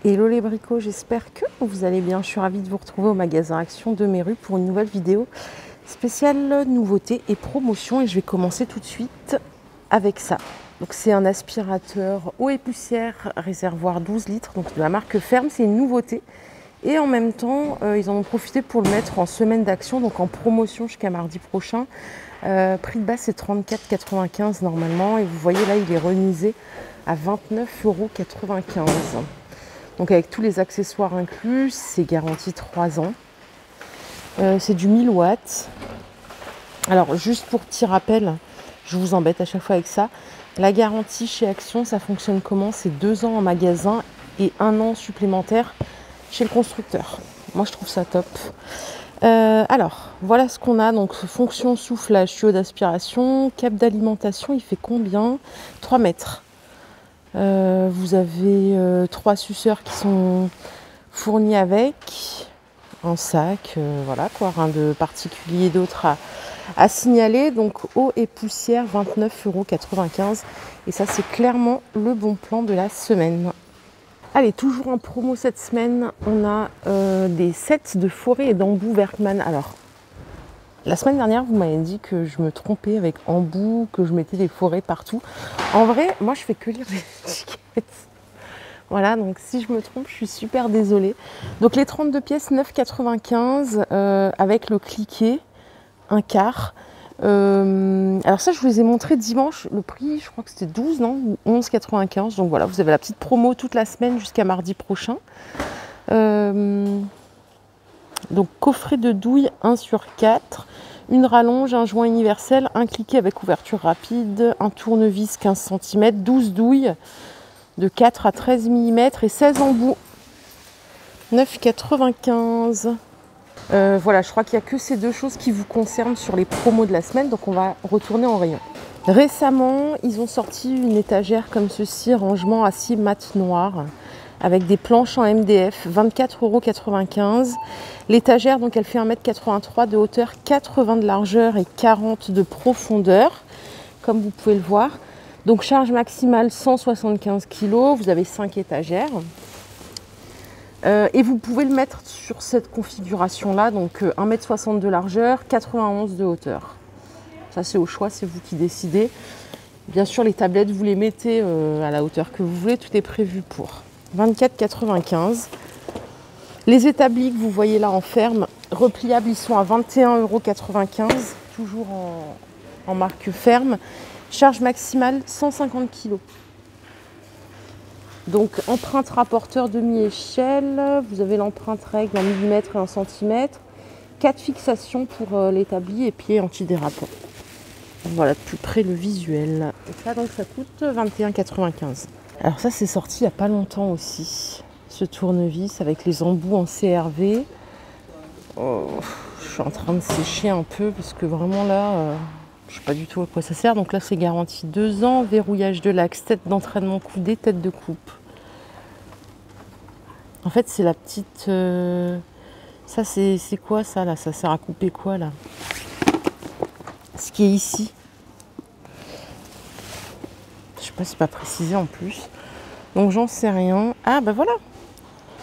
Hello les bricots, j'espère que vous allez bien. Je suis ravie de vous retrouver au magasin Action de Méru pour une nouvelle vidéo spéciale nouveauté et promotion. Et je vais commencer tout de suite avec ça. Donc c'est un aspirateur eau et poussière, réservoir 12 litres, donc de la marque Ferme, c'est une nouveauté. Et en même temps, ils en ont profité pour le mettre en semaine d'action, donc en promotion jusqu'à mardi prochain. Prix de base c'est 34,95 € normalement. Et vous voyez là, il est remisé à 29,95 €. Donc avec tous les accessoires inclus, c'est garanti 3 ans. C'est du 1000 watts. Alors juste pour petit rappel, je vous embête à chaque fois avec ça. La garantie chez Action, ça fonctionne comment? C'est 2 ans en magasin et 1 an supplémentaire chez le constructeur. Moi je trouve ça top. Alors voilà ce qu'on a. Donc fonction soufflage, tuyau d'aspiration, câble d'alimentation, il fait combien? 3 mètres. Vous avez 3 suceurs qui sont fournis avec un sac, voilà quoi, rien de particulier d'autre à signaler. Donc eau et poussière 29,95 €, et ça c'est clairement le bon plan de la semaine. Allez, toujours en promo cette semaine, on a des sets de forêt et d'embout Werkmann. Alors la semaine dernière, vous m'avez dit que je me trompais avec embout, que je mettais des forêts partout. En vrai, moi, je fais que lire les étiquettes. Voilà, donc si je me trompe, je suis super désolée. Donc les 32 pièces, 9,95 € avec le cliquet, un quart. Alors ça, je vous les ai montrés dimanche. Le prix, je crois que c'était 12, non, ou 11,95 €. Donc voilà, vous avez la petite promo toute la semaine jusqu'à mardi prochain. Donc coffret de douille 1/4, une rallonge, un joint universel, un cliquet avec ouverture rapide, un tournevis 15 cm, 12 douilles de 4 à 13 mm et 16 embouts. 9,95 €. Voilà, je crois qu'il n'y a que ces deux choses qui vous concernent sur les promos de la semaine, donc on va retourner en rayon. Récemment, ils ont sorti une étagère comme ceci, rangement acier mat noir, avec des planches en MDF, 24,95 €. L'étagère, donc elle fait 1,83 m de hauteur, 80 de largeur et 40 de profondeur, comme vous pouvez le voir. Donc charge maximale 175 kg, vous avez 5 étagères. Et vous pouvez le mettre sur cette configuration-là, donc 1,60 m de largeur, 91 de hauteur. Ça c'est au choix, c'est vous qui décidez. Bien sûr, les tablettes, vous les mettez à la hauteur que vous voulez, tout est prévu pour. 24,95 €. Les établis que vous voyez là en ferme, repliables, ils sont à 21,95 €, toujours en marque Ferme. Charge maximale 150 kg. Donc empreinte rapporteur demi-échelle, vous avez l'empreinte règle en millimètres et en centimètres. 4 fixations pour l'établi et pied antidérapant. Voilà de plus près le visuel. Et ça donc ça coûte 21,95 €. Alors ça c'est sorti il n'y a pas longtemps aussi, ce tournevis avec les embouts en CRV. Oh, je suis en train de sécher un peu parce que vraiment là, je ne sais pas du tout à quoi ça sert. Donc là c'est garanti 2 ans, verrouillage de l'axe, tête d'entraînement coudée, tête de coupe. En fait c'est la petite... ça c'est quoi ça là? Ça sert à couper quoi là? Ce qui est ici. Je sais pas, c'est pas précisé en plus. Donc j'en sais rien. Ah bah voilà,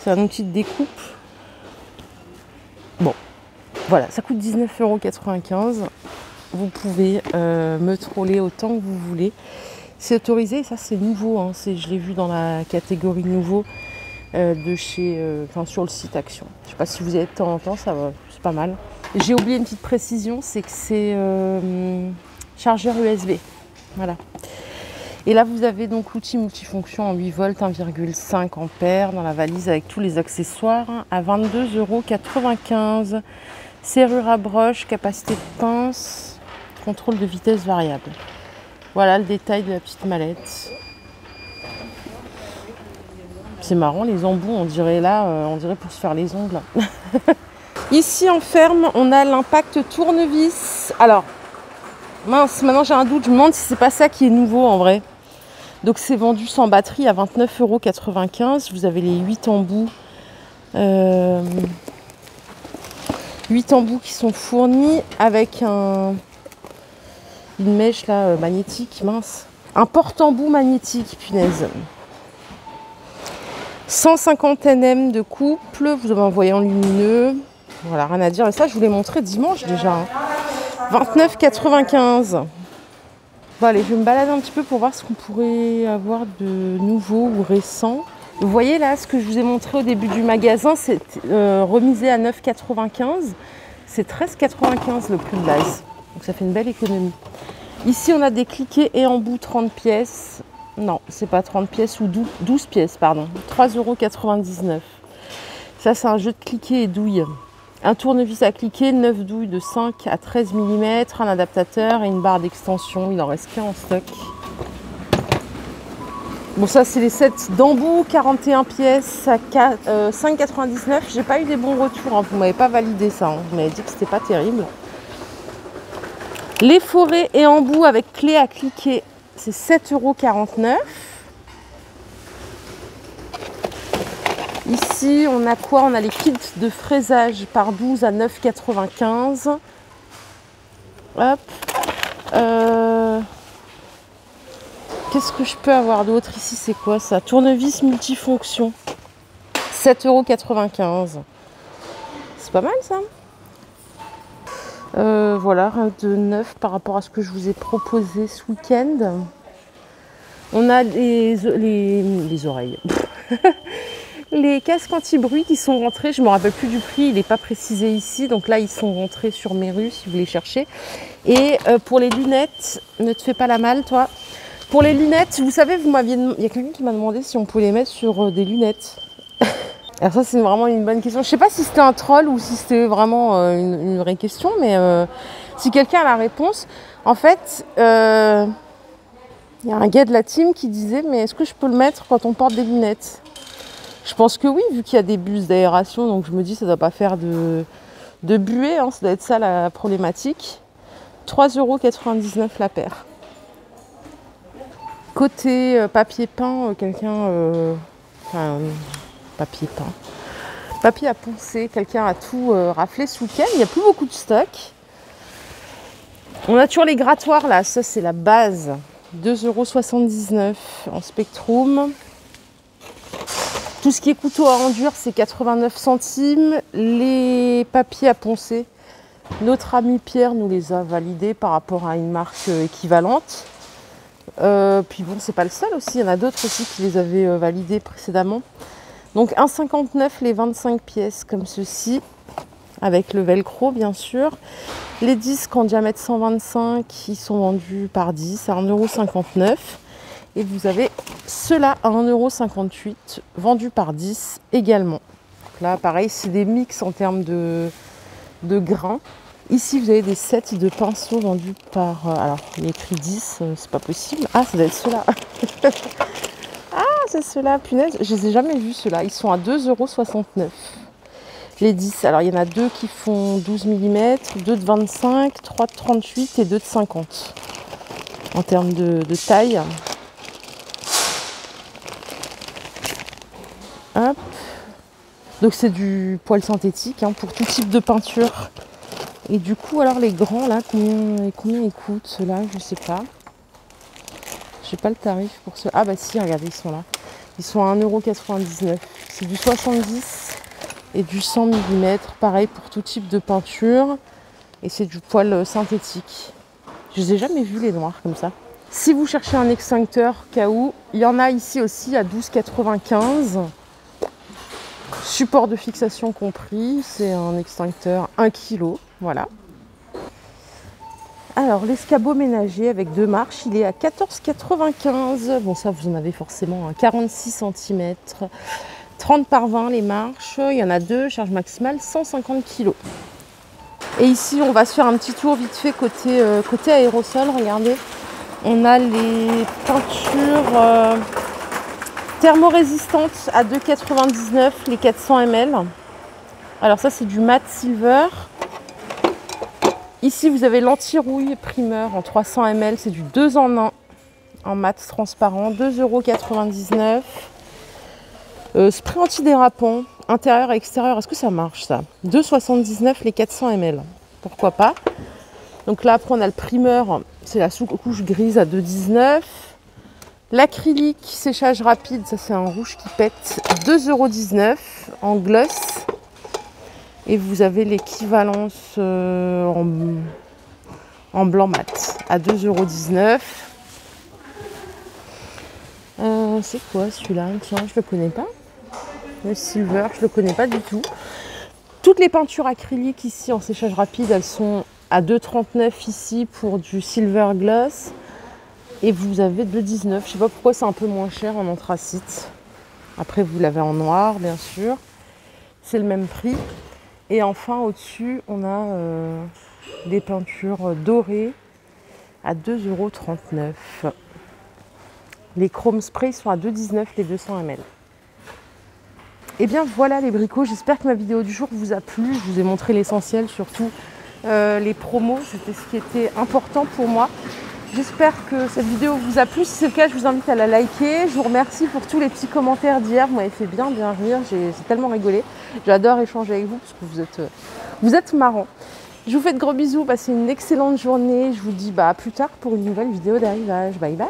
c'est un outil de découpe. Bon, voilà, ça coûte 19,95 €. Vous pouvez me troller autant que vous voulez. C'est autorisé, ça c'est nouveau. Hein. Je l'ai vu dans la catégorie nouveau de chez, sur le site Action. Je sais pas si vous avez de temps en temps, ça va, c'est pas mal. J'ai oublié une petite précision, c'est que c'est chargeur USB. Voilà. Et là, vous avez donc l'outil multifonction en 8 volts, 1,5 ampères dans la valise avec tous les accessoires à 22,95 €. Serrure à broche, capacité de pince, contrôle de vitesse variable. Voilà le détail de la petite mallette. C'est marrant, les embouts, on dirait là, on dirait pour se faire les ongles. Ici en ferme, on a l'impact tournevis. Alors, mince, maintenant j'ai un doute, je me demande si c'est pas ça qui est nouveau en vrai. Donc c'est vendu sans batterie à 29,95 €. Vous avez les 8 embouts. 8 embouts qui sont fournis avec une mèche là magnétique, mince. Un porte-embout magnétique, punaise. 150 nm de couple, vous avez un voyant lumineux. Voilà, rien à dire. Et ça, je vous l'ai montré dimanche déjà. 29,95. Bon, allez, je vais me balader un petit peu pour voir ce qu'on pourrait avoir de nouveau ou récent. Vous voyez là, ce que je vous ai montré au début du magasin, c'est remisé à 9,95. C'est 13,95 le prix de base. Donc ça fait une belle économie. Ici, on a des cliquets et embouts 30 pièces. Non, c'est pas 30 pièces ou 12 pièces, pardon. 3,99 €. Ça, c'est un jeu de cliquets et douilles. Un tournevis à cliquer, 9 douilles de 5 à 13 mm, un adaptateur et une barre d'extension. Il en reste qu'un en stock. Bon, ça, c'est les sets d'embouts, 41 pièces à 5,99 €. J'ai pas eu des bons retours, hein. Vous m'avez pas validé ça. Hein. Vous m'avez dit que c'était pas terrible. Les forêts et embouts avec clé à cliquer, c'est 7,49 €. Ici, on a quoi? On a les kits de fraisage par 12 à 9,95 €. Hop. Qu'est-ce que je peux avoir d'autre ici? C'est quoi ça? Tournevis multifonction. 7,95 €. C'est pas mal ça. Voilà, rien de neuf par rapport à ce que je vous ai proposé ce week-end. On a les oreilles. Les casques anti-bruit qui sont rentrés, je ne me rappelle plus du prix, il n'est pas précisé ici. Donc là, ils sont rentrés sur Meru si vous les cherchez. Et pour les lunettes, ne te fais pas la malle, toi. Pour les lunettes, vous savez, il y a quelqu'un qui m'a demandé si on pouvait les mettre sur des lunettes. Alors ça, c'est vraiment une bonne question. Je ne sais pas si c'était un troll ou si c'était vraiment une vraie question, mais si quelqu'un a la réponse, en fait, il y a un gars de la team qui disait, mais est-ce que je peux le mettre quand on porte des lunettes? Je pense que oui, vu qu'il y a des bus d'aération, donc je me dis ça ne doit pas faire de buée, hein, ça doit être ça la problématique. 3,99 € la paire. Côté papier peint, papier peint. Papier à poncer, quelqu'un a tout raflé ce week-end, il n'y a plus beaucoup de stock. On a toujours les grattoirs là, ça c'est la base. 2,79 € en Spectrum. Tout ce qui est couteau à enduire, c'est 89 centimes. Les papiers à poncer, notre ami Pierre nous les a validés par rapport à une marque équivalente. Puis bon, c'est pas le seul aussi, il y en a d'autres aussi qui les avaient validés précédemment. Donc 1,59 € les 25 pièces comme ceci, avec le velcro bien sûr. Les disques en diamètre 125, ils sont vendus par 10 à 1,59 €. Et vous avez ceux-là à 1,58 € vendus par 10 également. Donc là, pareil, c'est des mix en termes de grains. Ici, vous avez des sets de pinceaux vendus par... alors, il est écrit 10, c'est pas possible. Ah, ça doit être ceux-là. Ah, c'est ceux-là, punaise. Je les ai jamais vus, ceux-là. Ils sont à 2,69 €. Les 10, alors il y en a deux qui font 12 mm, 2 de 25, 3 de 38 et 2 de 50. En termes de taille. Hop. Donc c'est du poil synthétique hein, pour tout type de peinture. Et du coup, alors les grands là, combien ils coûtent ceux-là? Je sais pas. Je sais pas le tarif pour ceux. Ah bah si, regardez, ils sont là. Ils sont à 1,99 €. C'est du 70 et du 100 mm. Pareil pour tout type de peinture. Et c'est du poil synthétique. Je les ai jamais vus les noirs comme ça. Si vous cherchez un extincteur cas où, il y en a ici aussi à 12,95 €. Support de fixation compris, c'est un extincteur 1 kg, voilà. Alors l'escabeau ménager avec 2 marches, il est à 14,95 €. Bon ça vous en avez forcément un 46 cm, 30 par 20 les marches, il y en a 2, charge maximale 150 kg. Et ici on va se faire un petit tour vite fait côté aérosol, regardez. On a les peintures thermorésistantes à 2,99 € les 400 ml. Alors ça c'est du mat silver. Ici vous avez l'anti-rouille primeur en 300 ml, c'est du 2 en 1 en mat transparent, 2,99 €. Spray antidérapant, intérieur et extérieur, est-ce que ça marche ça? 2,79 € les 400 ml, pourquoi pas. Donc là après on a le primeur, c'est la sous-couche grise à 2,19 €. L'acrylique séchage rapide, ça c'est un rouge qui pète, 2,19 € en gloss. Et vous avez l'équivalence en blanc mat à 2,19 €. C'est quoi celui-là? Tiens, je le connais pas. Le silver, je le connais pas du tout. Toutes les peintures acryliques ici en séchage rapide, elles sont à 2,39 € ici pour du silver gloss. Et vous avez 2,19 €. Je sais pas pourquoi c'est un peu moins cher en anthracite. Après, vous l'avez en noir, bien sûr. C'est le même prix. Et enfin, au-dessus, on a des peintures dorées à 2,39 €. Les chrome spray sont à 2,19 € les 200 ml. Et bien voilà les bricots, j'espère que ma vidéo du jour vous a plu. Je vous ai montré l'essentiel, surtout les promos, c'était ce qui était important pour moi. J'espère que cette vidéo vous a plu. Si c'est le cas, je vous invite à la liker. Je vous remercie pour tous les petits commentaires d'hier. Vous m'avez fait bien rire. J'ai tellement rigolé. J'adore échanger avec vous parce que vous êtes marrants. Je vous fais de gros bisous. Passez une excellente journée. Je vous dis à plus tard pour une nouvelle vidéo d'arrivage. Bye bye.